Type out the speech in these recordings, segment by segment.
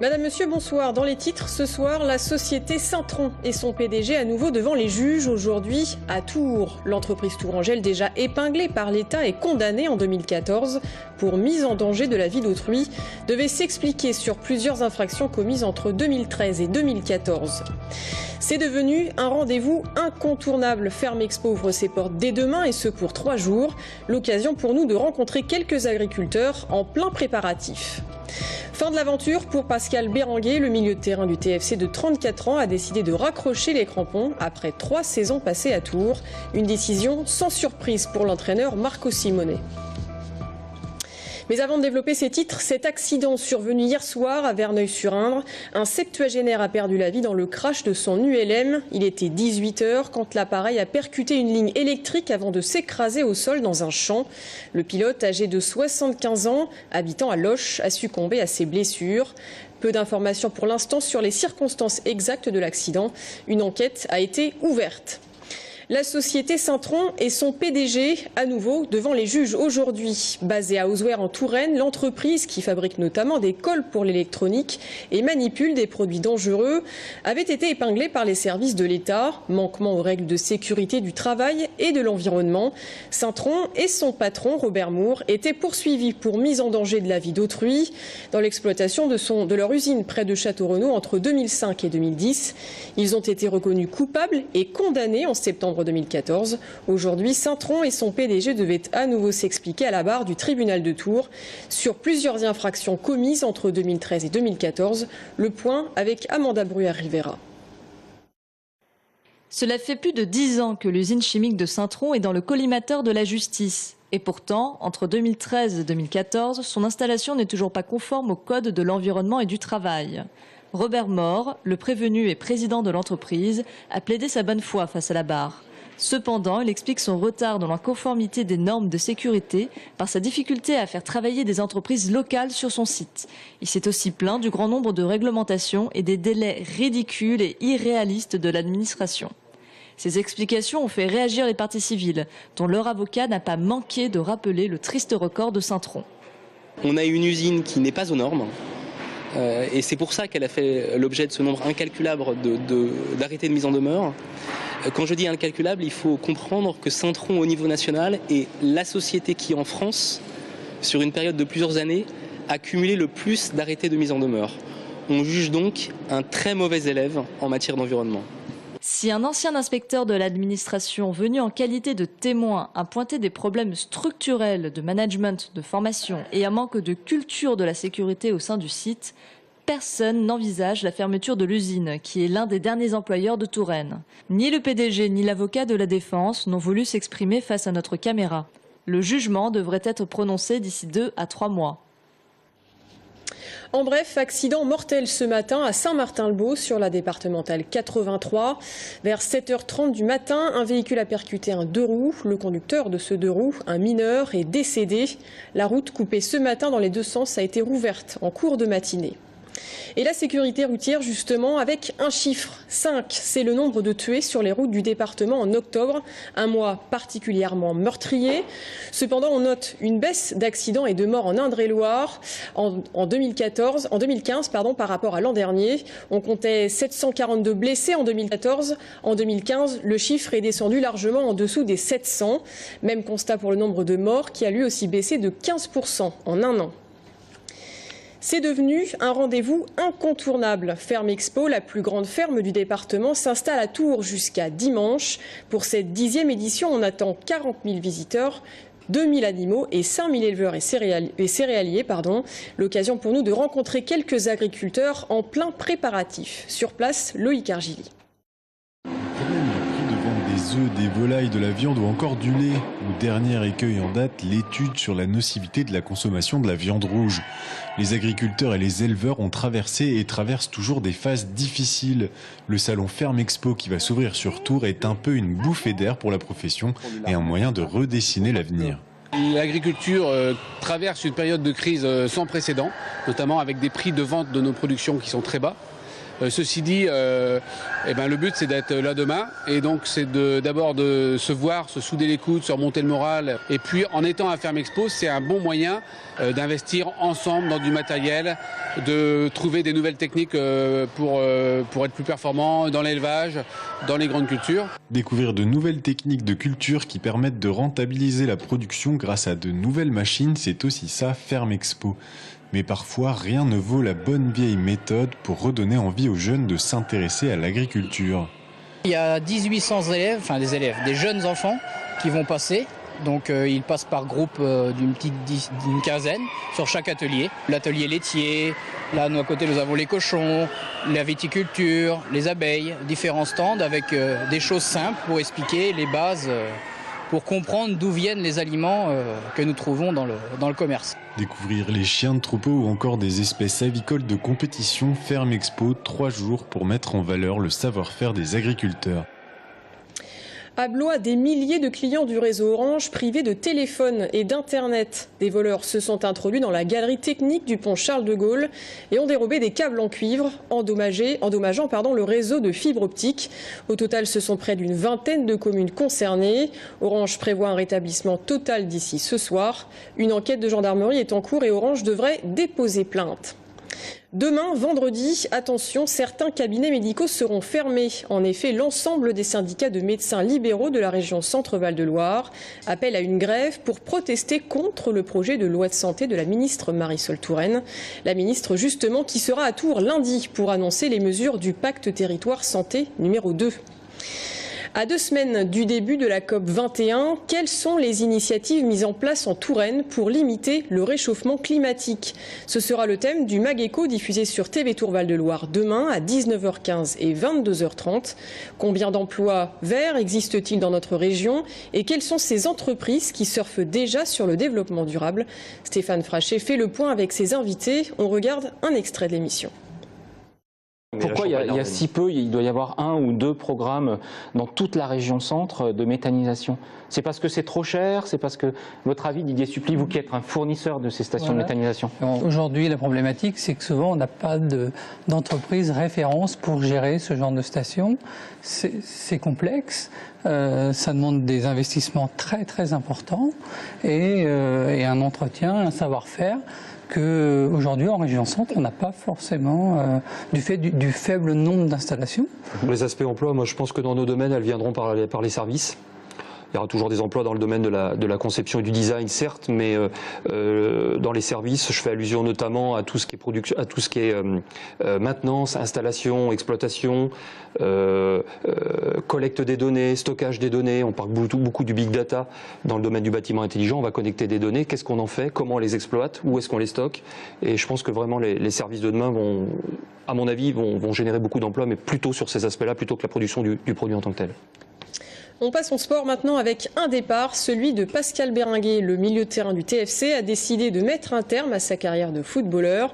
Madame, Monsieur, bonsoir. Dans les titres, ce soir, la société Saint-Tron et son PDG à nouveau devant les juges aujourd'hui à Tours. L'entreprise tourangelle, déjà épinglée par l'État et condamnée en 2014 pour mise en danger de la vie d'autrui, devait s'expliquer sur plusieurs infractions commises entre 2013 et 2014. C'est devenu un rendez-vous incontournable. Ferme Expo ouvre ses portes dès demain et ce pour 3 jours. L'occasion pour nous de rencontrer quelques agriculteurs en plein préparatif. Fin de l'aventure pour Pascal Béranguer, le milieu de terrain du TFC de 34 ans a décidé de raccrocher les crampons après 3 saisons passées à Tours. Une décision sans surprise pour l'entraîneur Marco Simone. Mais avant de développer ces titres, cet accident survenu hier soir à Verneuil-sur-Indre. Un septuagénaire a perdu la vie dans le crash de son ULM. Il était 18 h quand l'appareil a percuté une ligne électrique avant de s'écraser au sol dans un champ. Le pilote, âgé de 75 ans, habitant à Loches, a succombé à ses blessures. Peu d'informations pour l'instant sur les circonstances exactes de l'accident. Une enquête a été ouverte. La société Saint-Tron et son PDG à nouveau devant les juges aujourd'hui. Basée à Auzouer en Touraine, l'entreprise qui fabrique notamment des cols pour l'électronique et manipule des produits dangereux avait été épinglée par les services de l'État. Manquement aux règles de sécurité du travail et de l'environnement. Saint-Tron et son patron Robert Moore étaient poursuivis pour mise en danger de la vie d'autrui dans l'exploitation de leur usine près de Château-Renaud entre 2005 et 2010. Ils ont été reconnus coupables et condamnés en septembre 2014. Aujourd'hui, Saint-Tron et son PDG devaient à nouveau s'expliquer à la barre du tribunal de Tours sur plusieurs infractions commises entre 2013 et 2014. Le point avec Amanda Bruyère-Rivera. Cela fait plus de 10 ans que l'usine chimique de Saint-Tron est dans le collimateur de la justice. Et pourtant, entre 2013 et 2014, son installation n'est toujours pas conforme au Code de l'environnement et du travail. Robert Moore, le prévenu et président de l'entreprise, a plaidé sa bonne foi face à la barre. Cependant, il explique son retard dans la conformité des normes de sécurité par sa difficulté à faire travailler des entreprises locales sur son site. Il s'est aussi plaint du grand nombre de réglementations et des délais ridicules et irréalistes de l'administration. Ces explications ont fait réagir les parties civiles, dont leur avocat n'a pas manqué de rappeler le triste record de Saint-Tron. On a une usine qui n'est pas aux normes. Et c'est pour ça qu'elle a fait l'objet de ce nombre incalculable d'arrêtés de mise en demeure. Quand je dis incalculable, il faut comprendre que Saint-Tron au niveau national est la société qui en France, sur une période de plusieurs années, a cumulé le plus d'arrêtés de mise en demeure. On juge donc un très mauvais élève en matière d'environnement. Si un ancien inspecteur de l'administration venu en qualité de témoin a pointé des problèmes structurels de management, de formation et un manque de culture de la sécurité au sein du site, personne n'envisage la fermeture de l'usine, qui est l'un des derniers employeurs de Touraine. Ni le PDG ni l'avocat de la défense n'ont voulu s'exprimer face à notre caméra. Le jugement devrait être prononcé d'ici 2 à 3 mois. En bref, accident mortel ce matin à Saint-Martin-le-Beau sur la départementale 83. Vers 7 h 30 du matin, un véhicule a percuté un 2 roues. Le conducteur de ce 2 roues, un mineur, est décédé. La route coupée ce matin dans les 2 sens a été rouverte en cours de matinée. Et la sécurité routière, justement, avec un chiffre, 5. C'est le nombre de tués sur les routes du département en octobre, un mois particulièrement meurtrier. Cependant, on note une baisse d'accidents et de morts en Indre-et-Loire en 2015 par rapport à l'an dernier. On comptait 742 blessés en 2014. En 2015, le chiffre est descendu largement en dessous des 700. Même constat pour le nombre de morts qui a lui aussi baissé de 15% en un an. C'est devenu un rendez-vous incontournable. Ferme Expo, la plus grande ferme du département, s'installe à Tours jusqu'à dimanche. Pour cette 10e édition, on attend 40 000 visiteurs, 2 000 animaux et 5 000 éleveurs et céréaliers. L'occasion pour nous de rencontrer quelques agriculteurs en plein préparatif. Sur place, Loïc Argili. Des œufs, des volailles, de la viande ou encore du lait. Ou dernier écueil en date, l'étude sur la nocivité de la consommation de la viande rouge. Les agriculteurs et les éleveurs ont traversé et traversent toujours des phases difficiles. Le salon Ferme Expo qui va s'ouvrir sur Tours est un peu une bouffée d'air pour la profession et un moyen de redessiner l'avenir. L'agriculture traverse une période de crise sans précédent, notamment avec des prix de vente de nos productions qui sont très bas. Ceci dit, le but c'est d'être là demain et donc c'est d'abord de se voir, se souder les coudes, se remonter le moral. Et puis en étant à Ferme Expo, c'est un bon moyen d'investir ensemble dans du matériel, de trouver des nouvelles techniques pour être plus performant dans l'élevage, dans les grandes cultures. Découvrir de nouvelles techniques de culture qui permettent de rentabiliser la production grâce à de nouvelles machines, c'est aussi ça Ferme Expo. Mais parfois, rien ne vaut la bonne vieille méthode pour redonner envie aux jeunes de s'intéresser à l'agriculture. Il y a 1800 élèves, des jeunes enfants qui vont passer. Donc ils passent par groupe d'une quinzaine sur chaque atelier. L'atelier laitier, là nous à côté nous avons les cochons, la viticulture, les abeilles, différents stands avec des choses simples pour expliquer les bases, pour comprendre d'où viennent les aliments que nous trouvons dans le commerce. Découvrir les chiens de troupeau ou encore des espèces avicoles de compétition, Ferme Expo, 3 jours pour mettre en valeur le savoir-faire des agriculteurs. À Blois, des milliers de clients du réseau Orange privés de téléphone et d'internet. Des voleurs se sont introduits dans la galerie technique du pont Charles de Gaulle et ont dérobé des câbles en cuivre, endommageant le réseau de fibre optique. Au total, ce sont près d'une vingtaine de communes concernées. Orange prévoit un rétablissement total d'ici ce soir. Une enquête de gendarmerie est en cours et Orange devrait déposer plainte. Demain, vendredi, attention, certains cabinets médicaux seront fermés. En effet, l'ensemble des syndicats de médecins libéraux de la région Centre-Val de Loire appellent à une grève pour protester contre le projet de loi de santé de la ministre Marisol Touraine. La ministre, justement, qui sera à Tours lundi pour annoncer les mesures du pacte territoire santé numéro 2. À 2 semaines du début de la COP 21, quelles sont les initiatives mises en place en Touraine pour limiter le réchauffement climatique? Ce sera le thème du Mag-Éco diffusé sur TV Tour Val de Loire demain à 19h15 et 22h30. Combien d'emplois verts existent-ils dans notre région et quelles sont ces entreprises qui surfent déjà sur le développement durable? Stéphane Frachet fait le point avec ses invités. On regarde un extrait de l'émission. Pourquoi il y a si peu, il doit y avoir 1 ou 2 programmes dans toute la région centre de méthanisation? C'est parce que c'est trop cher? C'est parce que, votre avis, Didier Supply, vous qui êtes un fournisseur de ces stations de méthanisation? Aujourd'hui, la problématique, c'est que souvent, on n'a pas d'entreprise référence pour gérer ce genre de stations. C'est complexe, ça demande des investissements très très importants et un entretien, un savoir-faire qu'aujourd'hui en région centre on n'a pas forcément du fait du faible nombre d'installations. Les aspects emploi, moi je pense que dans nos domaines elles viendront par les services. Il y aura toujours des emplois dans le domaine de la conception et du design, certes, mais dans les services, je fais allusion notamment à tout ce qui est production, à tout ce qui est maintenance, installation, exploitation, collecte des données, stockage des données. On parle beaucoup du big data dans le domaine du bâtiment intelligent. On va connecter des données. Qu'est-ce qu'on en fait? Comment on les exploite? Où est-ce qu'on les stocke? Et je pense que vraiment les services de demain vont, à mon avis, vont générer beaucoup d'emplois, mais plutôt sur ces aspects-là, plutôt que la production du produit en tant que tel. On passe au sport maintenant avec un départ, celui de Pascal Béringuet. Le milieu de terrain du TFC a décidé de mettre un terme à sa carrière de footballeur.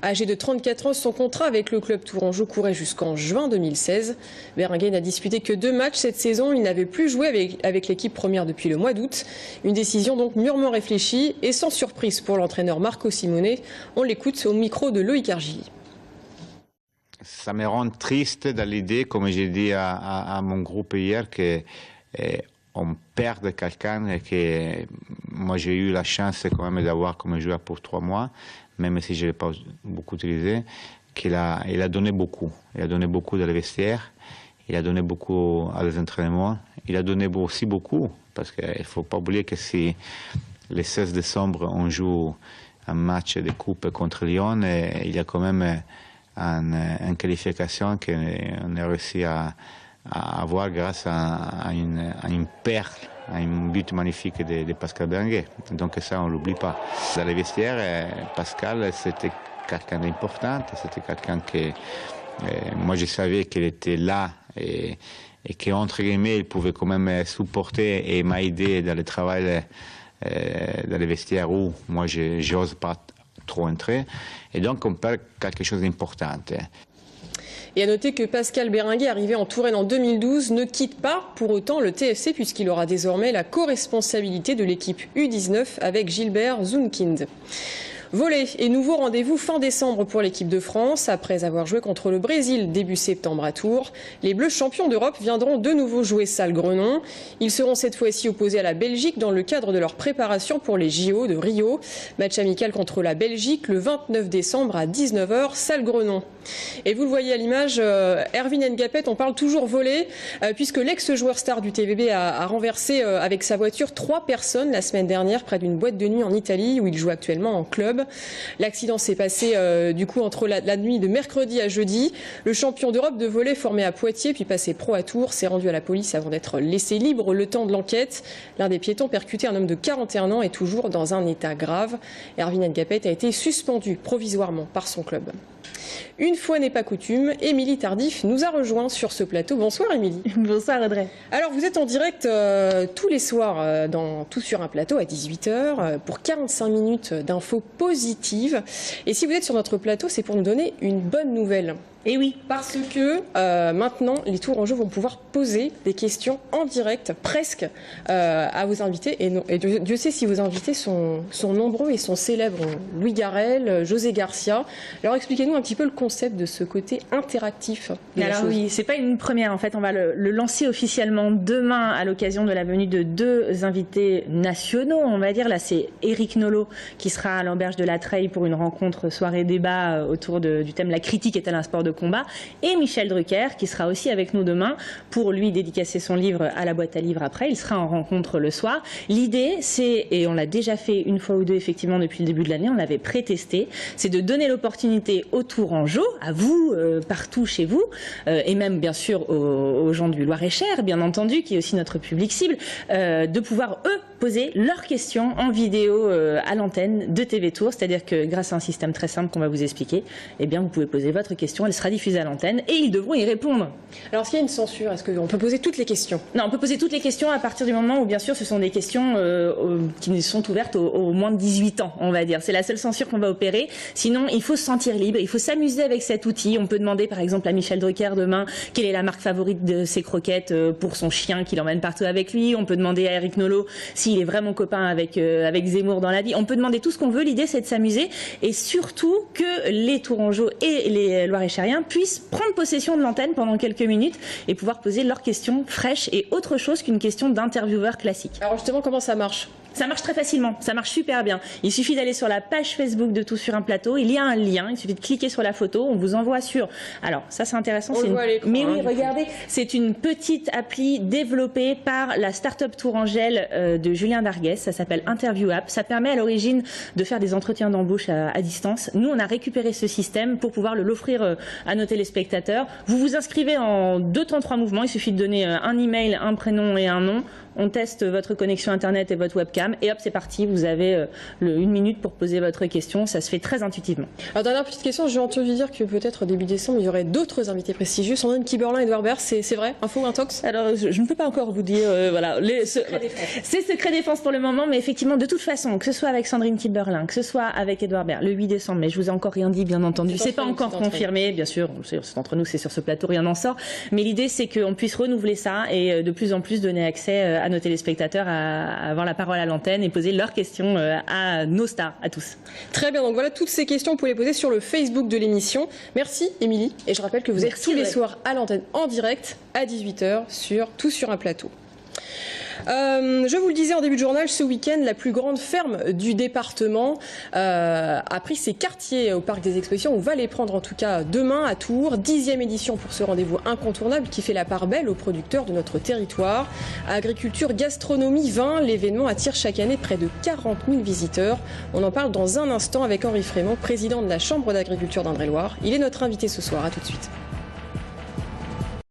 Âgé de 34 ans, son contrat avec le club tourangeau courait jusqu'en juin 2016. Béringuet n'a disputé que 2 matchs cette saison. Il n'avait plus joué avec l'équipe première depuis le mois d'août. Une décision donc mûrement réfléchie et sans surprise pour l'entraîneur Marco Simone. On l'écoute au micro de Loïc Argilly. Ça me rend triste dans l'idée, comme j'ai dit à mon groupe hier, qu'on perde quelqu'un que moi j'ai eu la chance quand même d'avoir comme joueur pour 3 mois, même si je ne l'ai pas beaucoup utilisé, il a donné beaucoup. Il a donné beaucoup dans les vestiaires, il a donné beaucoup à les entraînements, il a donné aussi beaucoup, parce qu'il ne faut pas oublier que si le 16 décembre on joue un match de coupe contre Lyon, il y a quand même une qualification qu'on a réussi à avoir grâce à une perle, à un but magnifique de Pascal Béringuet. Donc ça, on ne l'oublie pas. Dans les vestiaires, Pascal, c'était quelqu'un d'important, c'était quelqu'un que moi je savais qu'il était là et qu'entre guillemets, il pouvait quand même supporter et m'aider dans le travail dans les vestiaires où moi je n'ose pas trop entrer, et donc on perd quelque chose d'important. Et à noter que Pascal Béringuet, arrivé en Touraine en 2012, ne quitte pas pour autant le TFC puisqu'il aura désormais la co-responsabilité de l'équipe U19 avec Gilbert Zunkind. Volley et nouveau rendez-vous fin décembre pour l'équipe de France. Après avoir joué contre le Brésil début septembre à Tours, les Bleus champions d'Europe viendront de nouveau jouer Salles-Grenon. Ils seront cette fois-ci opposés à la Belgique dans le cadre de leur préparation pour les JO de Rio. Match amical contre la Belgique le 29 décembre à 19h, Salles-Grenon. Et vous le voyez à l'image, Erwin Ngapet, on parle toujours volley, puisque l'ex-joueur star du TVB a renversé avec sa voiture 3 personnes la semaine dernière près d'une boîte de nuit en Italie où il joue actuellement en club. L'accident s'est passé du coup entre la nuit de mercredi à jeudi. Le champion d'Europe de volley formé à Poitiers puis passé pro à Tours s'est rendu à la police avant d'être laissé libre le temps de l'enquête. L'un des piétons percuté un homme de 41 ans est toujours dans un état grave. Erwin Ngapet a été suspendu provisoirement par son club. Une fois n'est pas coutume, Émilie Tardif nous a rejoint sur ce plateau. Bonsoir Émilie. Bonsoir Audrey. Alors vous êtes en direct tous les soirs dans Tout sur un plateau à 18h pour 45 minutes d'infos positives. Et si vous êtes sur notre plateau, c'est pour nous donner une bonne nouvelle. Et oui, parce que maintenant, les Tourangeaux vont pouvoir poser des questions en direct, presque, à vos invités. Et Dieu sait si vos invités sont nombreux et sont célèbres. Louis Garrel, José Garcia. Alors expliquez-nous un petit peu le concept de ce côté interactif de la chose. Oui, c'est pas une première. En fait, on va le lancer officiellement demain à l'occasion de la venue de 2 invités nationaux. On va dire, là, c'est Éric Nolot qui sera à l'Auberge de la Treille pour une rencontre soirée-débat autour du thème « La critique est-elle un sport de combat ?» et Michel Drucker qui sera aussi avec nous demain pour lui dédicacer son livre à la boîte à livres après. Il sera en rencontre le soir. L'idée, c'est, et on l'a déjà fait une fois ou deux effectivement depuis le début de l'année, on l'avait pré-testé, c'est de donner l'opportunité aux Tourangeaux, à vous, partout chez vous, et même bien sûr aux gens du Loir-et-Cher, bien entendu, qui est aussi notre public cible, de pouvoir eux poser leurs questions en vidéo à l'antenne de TV Tours, c'est-à-dire que grâce à un système très simple qu'on va vous expliquer, eh bien vous pouvez poser votre question, elle sera diffusée à l'antenne et ils devront y répondre. Alors s'il y a une censure, est-ce qu'on peut poser toutes les questions? Non, on peut poser toutes les questions à partir du moment où bien sûr ce sont des questions qui sont ouvertes aux moins de 18 ans, on va dire. C'est la seule censure qu'on va opérer. Sinon, il faut se sentir libre, il faut s'amuser avec cet outil. On peut demander par exemple à Michel Drucker demain quelle est la marque favorite de ses croquettes pour son chien qu'il emmène partout avec lui. On peut demander à Éric Nolot s'il est vraiment copain avec Zemmour dans la vie. On peut demander tout ce qu'on veut. L'idée, c'est de s'amuser et surtout que les Tourangeaux et les Loir-et-Chériens puissent prendre possession de l'antenne pendant quelques minutes et pouvoir poser leurs questions fraîches et autre chose qu'une question d'intervieweur classique. Alors justement, comment ça marche? Ça marche très facilement, ça marche super bien. Il suffit d'aller sur la page Facebook de Tout sur un plateau, il y a un lien, il suffit de cliquer sur la photo, on vous envoie sur... Alors ça c'est intéressant, mais oui, regardez, c'est une petite appli développée par la start-up tourangelle de Julien Darguès, ça s'appelle Interview App, ça permet à l'origine de faire des entretiens d'embauche à distance. Nous on a récupéré ce système pour pouvoir l'offrir à nos téléspectateurs. Vous vous inscrivez en 2 temps 3 mouvements, il suffit de donner un email, un prénom et un nom. On teste votre connexion internet et votre webcam et hop c'est parti, vous avez 1 minute pour poser votre question, ça se fait très intuitivement. Alors dernière petite question, j'ai entendu dire que peut-être début décembre il y aurait d'autres invités prestigieux, Sandrine Kiberlin et Edouard Baird, c'est vrai? Info ou intox? Alors je ne peux pas encore vous dire, voilà, c'est secret défense pour le moment, mais effectivement de toute façon, que ce soit avec Sandrine Kiberlin, que ce soit avec Edouard Baird, le 8 décembre, mais je vous ai encore rien dit bien entendu, c'est pas encore confirmé, bien sûr, c'est entre nous, c'est sur ce plateau, rien n'en sort, mais l'idée c'est qu'on puisse renouveler ça et de plus en plus donner accès à nos téléspectateurs à avoir la parole à l'antenne et poser leurs questions à nos stars, à tous. Très bien, donc voilà toutes ces questions, vous pouvez les poser sur le Facebook de l'émission. Merci Émilie, et je rappelle que vous êtes tous les soirs à l'antenne en direct à 18h sur Tout sur un plateau. Je vous le disais en début de journal, ce week-end, la plus grande ferme du département a pris ses quartiers au Parc des Expositions. On va les prendre en tout cas demain à Tours. 10e édition pour ce rendez-vous incontournable qui fait la part belle aux producteurs de notre territoire. Agriculture, gastronomie, vin, l'événement attire chaque année près de 40 000 visiteurs. On en parle dans un instant avec Henri Frémont, président de la Chambre d'agriculture d'Indre-et-Loire. Il est notre invité ce soir, à tout de suite.